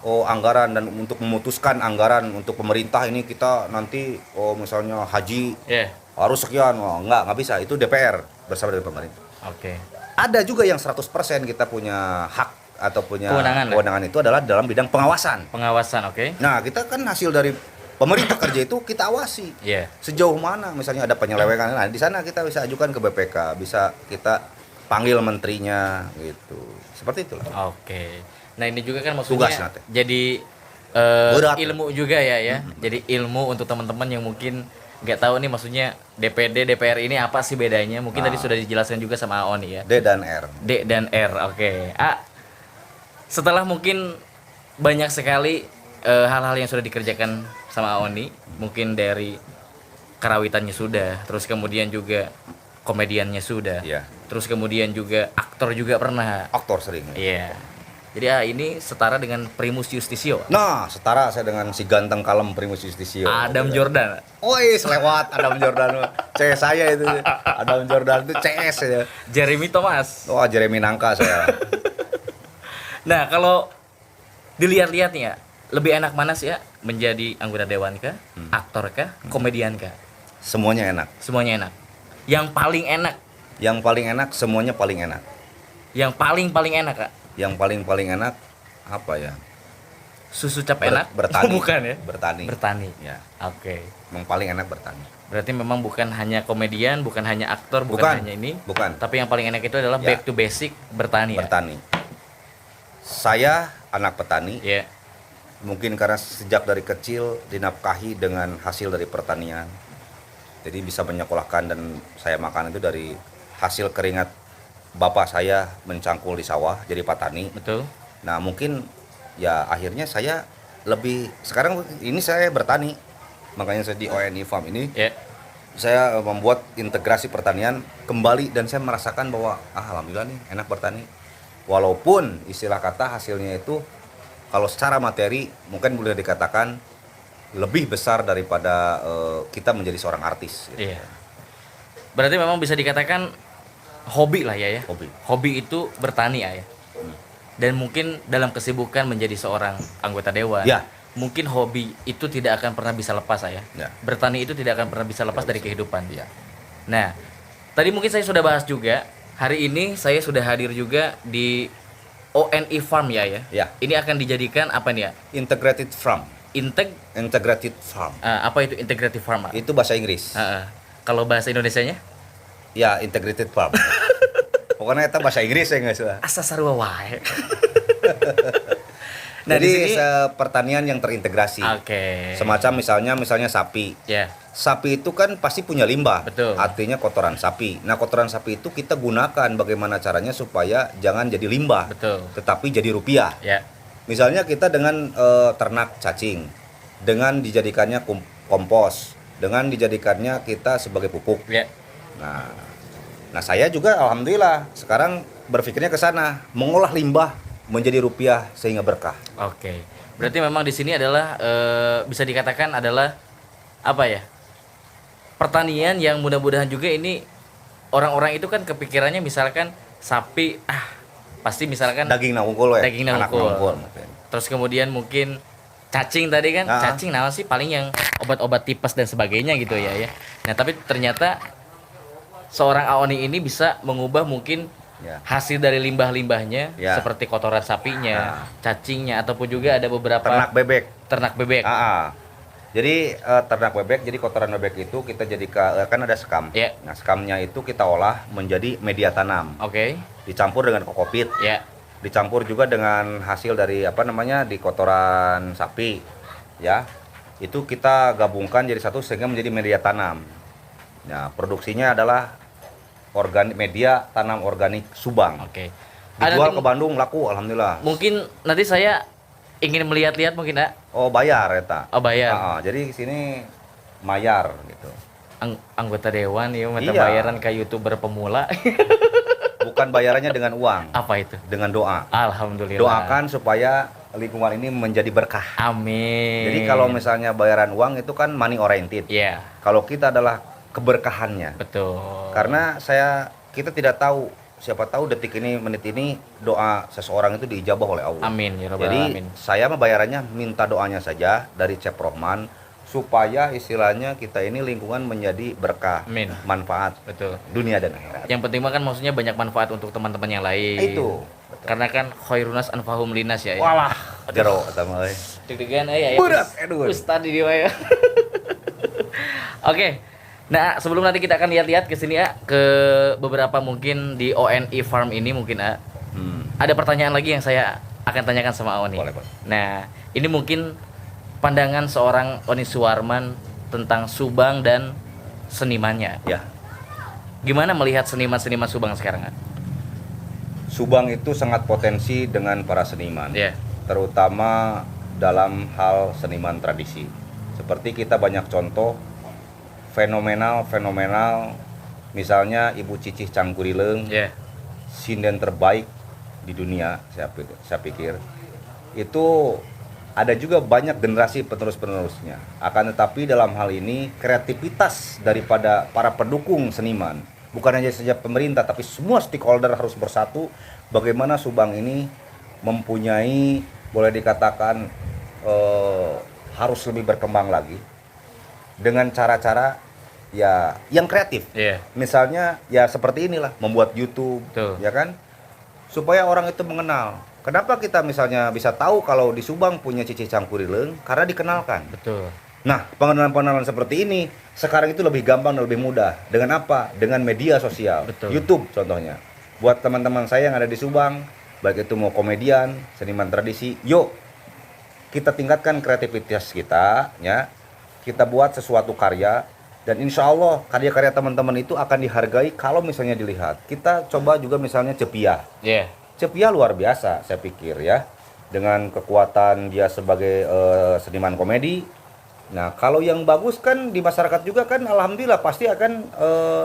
anggaran dan untuk memutuskan anggaran untuk pemerintah ini kita nanti misalnya haji Iya. harus sekian. Nggak bisa, itu DPR bersama dengan pemerintah. Oke. Ada juga yang 100% kita punya hak atau punya Kewenangan, kewenangan itu adalah dalam bidang pengawasan. Pengawasan, oke. Nah, kita kan hasil dari pemerintah kerja itu kita awasi. Iya. Sejauh mana misalnya ada penyelewengan. Nah, di sana kita bisa ajukan ke BPK, bisa kita panggil menterinya gitu. Seperti itulah. Oke. Nah, ini juga kan maksudnya Tugas nanti. jadi Berat. ilmu juga ya. Jadi ilmu untuk teman-teman yang mungkin nggak tahu nih maksudnya DPD DPR ini apa sih bedanya. Mungkin tadi sudah dijelaskan juga sama Aon ya. D dan R. D dan R. Oke. Setelah mungkin banyak sekali hal-hal yang sudah dikerjakan sama Aoni, mungkin dari karawitannya sudah, terus kemudian juga komediannya sudah, Iya. terus kemudian juga aktor juga pernah. Aktor sering. Iya. Jadi ini setara dengan Primus Yustisio. Nah, setara saya dengan si ganteng kalem Primus Yustisio. Adam Jordan. Oi, selewat Adam Jordan. CS saya itu. Adam Jordan itu CS ya. Jeremy Thomas. Wah, Jeremy Nangka saya. Nah, kalau dilihat-lihat nih ya, lebih enak mana sih ya menjadi anggota dewan kah, aktor kah, komedian kah? Semuanya enak. Semuanya enak. Yang paling enak, Yang paling enak, semuanya paling enak. yang paling enak Kak. Yang paling enak apa ya? Susu cap enak? Bertani. Oh, bukan ya? Bertani. Bertani. Ya. Oke. Yang paling enak bertani. Berarti memang bukan hanya komedian, bukan hanya aktor, bukan hanya ini. Bukan. Tapi yang paling enak itu adalah Ya. back to basic bertani ya. Bertani. Saya anak petani. Ya. Mungkin karena sejak dari kecil dinafkahi dengan hasil dari pertanian. Jadi bisa menyekolahkan dan saya makan itu dari hasil keringat bapak saya mencangkul di sawah jadi petani. Betul. Nah, mungkin ya akhirnya saya lebih sekarang ini saya bertani. Makanya saya di ONI Farm ini Ya. saya membuat integrasi pertanian kembali dan saya merasakan bahwa alhamdulillah nih enak bertani. Walaupun istilah kata hasilnya itu kalau secara materi mungkin boleh dikatakan lebih besar daripada kita menjadi seorang artis. Gitu. Iya. Berarti memang bisa dikatakan hobi lah ya. Hobi. Hobi itu bertani ya. Dan mungkin dalam kesibukan menjadi seorang anggota dewan, Ya. mungkin hobi itu tidak akan pernah bisa lepas ya. Ya. Bertani itu tidak akan pernah bisa lepas dari kehidupan. Ya. Nah, tadi mungkin saya sudah bahas juga. Hari ini saya sudah hadir juga di ONI Farm ya. Ya. Ini akan dijadikan apa nih ya? Integrated Farm. Integrated Farm. Apa itu integrated farm? Pak? Itu bahasa Inggris. Kalau bahasa Indonesianya? Ya, integrated farm. Pokoknya itu bahasa Inggris ya nggak salah. Asa sarua wae. Nah, Jadi di sini pertanian yang terintegrasi. oke. Semacam misalnya sapi. Ya. Sapi itu kan pasti punya limbah. Betul. Artinya kotoran sapi. Nah, kotoran sapi itu kita gunakan bagaimana caranya supaya jangan jadi limbah. Betul. Tetapi jadi rupiah. Ya. Misalnya kita dengan ternak cacing, dengan dijadikannya kompos, dengan dijadikannya kita sebagai pupuk. Ya. Nah, saya juga alhamdulillah sekarang berpikirnya ke sana, mengolah limbah menjadi rupiah sehingga berkah. Oke. Berarti memang di sini adalah bisa dikatakan adalah apa ya? Pertanian yang mudah-mudahan juga ini orang-orang itu kan kepikirannya misalkan sapi pasti misalkan Daging nangkul ya. Daging anak nangkul. nangkul. Terus kemudian mungkin cacing tadi kan, cacing naon sih paling yang obat-obat tipes dan sebagainya gitu ya. Nah, tapi ternyata seorang Aoni ini bisa mengubah mungkin Ya. hasil dari limbah-limbahnya Ya. seperti kotoran sapinya, cacingnya ataupun juga ada beberapa Ternak bebek. ternak bebek. Jadi ternak bebek, jadi kotoran bebek itu kita kan ada sekam. Ya. Nah, sekamnya itu kita olah menjadi media tanam. Oke. Dicampur dengan kokopit. Ya. Dicampur juga dengan hasil dari di kotoran sapi. Ya. Itu kita gabungkan jadi satu sehingga menjadi media tanam. Nah, produksinya adalah media tanam organik Subang. Oke. Dijual ke Bandung laku alhamdulillah. Mungkin nanti saya ingin melihat-lihat mungkin Oh, bayar eta. Oh, bayar. Jadi di sini mayar gitu. Anggota dewan ya minta Iya. bayaran ke YouTuber pemula. Bukan bayarannya dengan uang, Apa itu? dengan doa. Alhamdulillah. Doakan supaya lingkungan ini menjadi berkah. Amin. Jadi kalau misalnya bayaran uang itu kan money oriented. Iya, Kalau kita adalah keberkahannya. betul. Karena kita tidak tahu, siapa tahu detik ini, menit ini doa seseorang itu diijabah oleh Allah. Amin ya rabbal Jadi alamin. saya mah bayarannya minta doanya saja dari Cep Rohman supaya istilahnya kita ini lingkungan menjadi berkah, Amin. manfaat Betul. dunia dan akhirat. Yang penting mah kan maksudnya banyak manfaat untuk teman-teman yang lain. Itu. Karena kan khairunas anfahum linas ya. Walah, jero eta mah euy. Deg-degan ya. Berat, aduh. Ustad di dia ya. Oke. Nah, sebelum nanti kita akan lihat-lihat ke sini ya, ke beberapa mungkin di ONI Farm ini mungkin ya. Ada pertanyaan lagi yang saya akan tanyakan sama Oni. Boleh, Pak. Nah, ini mungkin pandangan seorang Oni Suwarman tentang Subang dan senimannya. Ya. Gimana melihat seniman-seniman Subang sekarang? Subang itu sangat potensi dengan para seniman. Ya. Terutama dalam hal seniman tradisi. Seperti kita banyak contoh fenomenal misalnya Ibu Cicih Cangkurileng, Ya. sinden terbaik di dunia saya pikir. Itu ada juga banyak generasi penerus-penerusnya. Akan tetapi dalam hal ini kreativitas daripada para pendukung seniman, bukan hanya saja pemerintah tapi semua stakeholder harus bersatu bagaimana Subang ini mempunyai, boleh dikatakan harus lebih berkembang lagi dengan cara-cara ya yang kreatif. Iya. Misalnya ya seperti inilah, membuat YouTube. Betul. Ya kan, supaya orang itu mengenal. Kenapa kita misalnya bisa tahu kalau di Subang punya Cicih Cangkurileng? Karena dikenalkan. Betul. Nah, pengenalan-pengenalan seperti ini sekarang itu lebih gampang dan lebih mudah. Dengan apa? Dengan media sosial. Betul. YouTube contohnya. Buat teman-teman saya yang ada di Subang, baik itu mau komedian, seniman tradisi, yuk kita tingkatkan kreativitas kita, ya. Kita buat sesuatu karya dan insya Allah karya-karya teman-teman itu akan dihargai kalau misalnya dilihat. Kita coba juga misalnya Cepiah. Iya. Cepiah luar biasa saya pikir ya, dengan kekuatan dia sebagai seniman komedi. Nah kalau yang bagus kan di masyarakat juga kan alhamdulillah pasti akan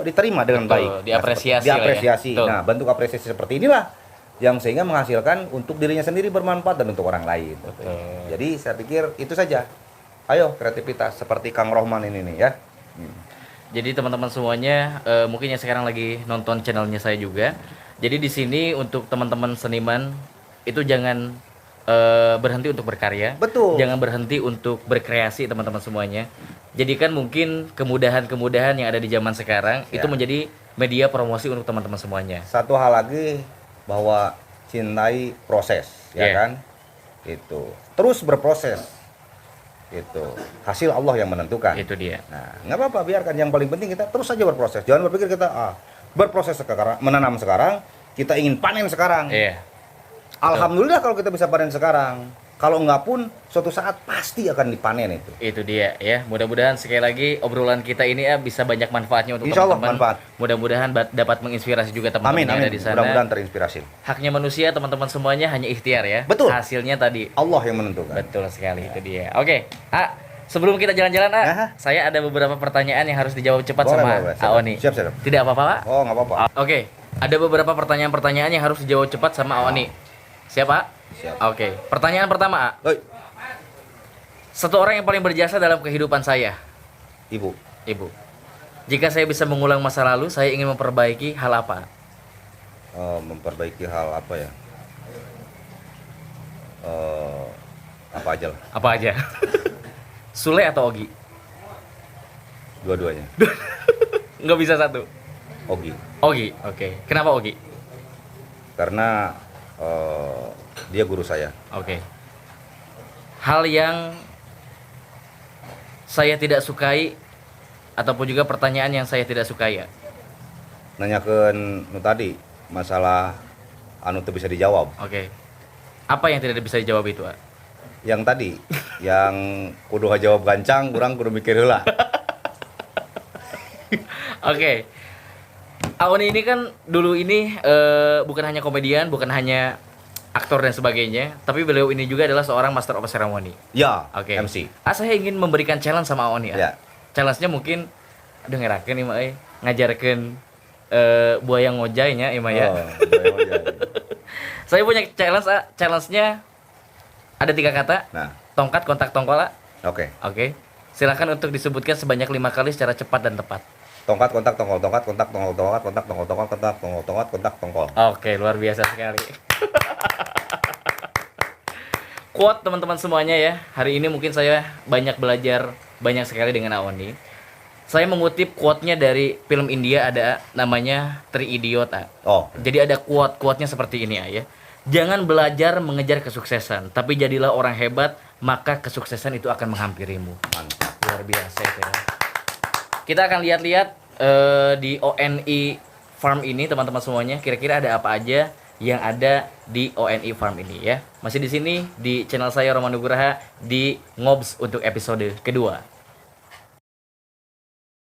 diterima dengan Betul, baik. diapresiasi Nah, lah ya. diapresiasi. Betul. Nah bentuk apresiasi seperti inilah yang sehingga menghasilkan untuk dirinya sendiri bermanfaat dan untuk orang lain. Betul. Jadi saya pikir itu saja. Ayo kreativitas seperti Kang Rohman ini nih ya. Jadi teman-teman semuanya mungkin yang sekarang lagi nonton channelnya saya juga. Jadi di sini untuk teman-teman seniman itu jangan berhenti untuk berkarya. Betul. Jangan berhenti untuk berkreasi teman-teman semuanya. Jadikan mungkin kemudahan-kemudahan yang ada di zaman sekarang Ya. itu menjadi media promosi untuk teman-teman semuanya. Satu hal lagi bahwa cintai proses, ya Yeah. kan? Itu terus berproses. Itu hasil Allah yang menentukan. Itu dia. Nah, nggak apa-apa, biarkan. Yang paling penting kita terus saja berproses. Jangan berpikir kita berproses sekarang, menanam sekarang, kita ingin panen sekarang. Iya. Alhamdulillah kalau kita bisa panen sekarang. Kalau nggak pun suatu saat pasti akan dipanen itu. Itu dia ya. Mudah-mudahan sekali lagi obrolan kita ini ya bisa banyak manfaatnya untuk Insya Allah teman-teman. manfaat. Mudah-mudahan dapat menginspirasi juga teman-teman Amin, yang ada amin. di sana. Mudah-mudahan terinspirasi. Haknya manusia teman-teman semuanya hanya ikhtiar ya. Betul. Hasilnya tadi. Allah yang menentukan. Betul sekali itu dia. Oke, sebelum kita jalan-jalan, Aha. saya ada beberapa pertanyaan yang harus dijawab cepat Boleh, sama boleh. Siap, Aoni. siap, siap. Tidak apa-apa, Pak? Oh, nggak apa-apa. Oke, ada beberapa pertanyaan-pertanyaan yang harus dijawab cepat sama Aoni. Siapa? Siap. Oke, pertanyaan pertama, A. Hoi, Satu orang yang paling berjasa dalam kehidupan saya, Ibu. Ibu. Jika saya bisa mengulang masa lalu, saya ingin memperbaiki hal apa? Memperbaiki hal apa ya? Apa aja lah, Apa aja? Sule atau Ogi? dua-duanya. Nggak bisa satu. Ogi. Ogi, oke. Kenapa Ogi? Karena dia guru saya. Oke. Hal yang saya tidak sukai ataupun juga pertanyaan yang saya tidak sukai ya? Nanyakeun nu tadi masalah anu teu bisa dijawab. Oke. Apa yang tidak bisa dijawab itu, A? Yang tadi yang kudu ngajawab gancang, kurang kudu mikir heula. Oke. Aoni ini kan dulu ini bukan hanya komedian, bukan hanya aktor dan sebagainya, tapi beliau ini juga adalah seorang master of ceremony. Ya, Oke. MC. Saya ingin memberikan challenge sama Aoni ya. Ya. Challenge-nya mungkin aduh ngerakeun ieu mah ngajarkeun buaya ngojaynya ieu mah ya. Oh, iya. Saya punya challenge, challenge-nya ada 3 kata. Nah, Tongkat, kontak, tongkol, A. oke. Oke. Silakan untuk disebutkan sebanyak 5 kali secara cepat dan tepat. Tongkat, kontak, tongkol, tongkat, kontak, tongkol, tongkat, kontak, tongkol, tongkat, kontak, tongkol, tongkat, kontak, tongkol. Oke, luar biasa sekali. Quote teman-teman semuanya ya. Hari ini mungkin saya banyak belajar banyak sekali dengan Aoni. Saya mengutip quote-nya dari film India, ada namanya Three Idiot. Oh, Jadi ada quote-nya seperti ini ya. Jangan belajar mengejar kesuksesan, tapi jadilah orang hebat, maka kesuksesan itu akan menghampirimu. mantap. Luar biasa itu ya. Kita akan lihat-lihat di ONI Farm ini teman-teman semuanya, kira-kira ada apa aja yang ada di ONI Farm ini ya. Masih di sini di channel saya Roman Nugraha di Ngobs untuk episode kedua.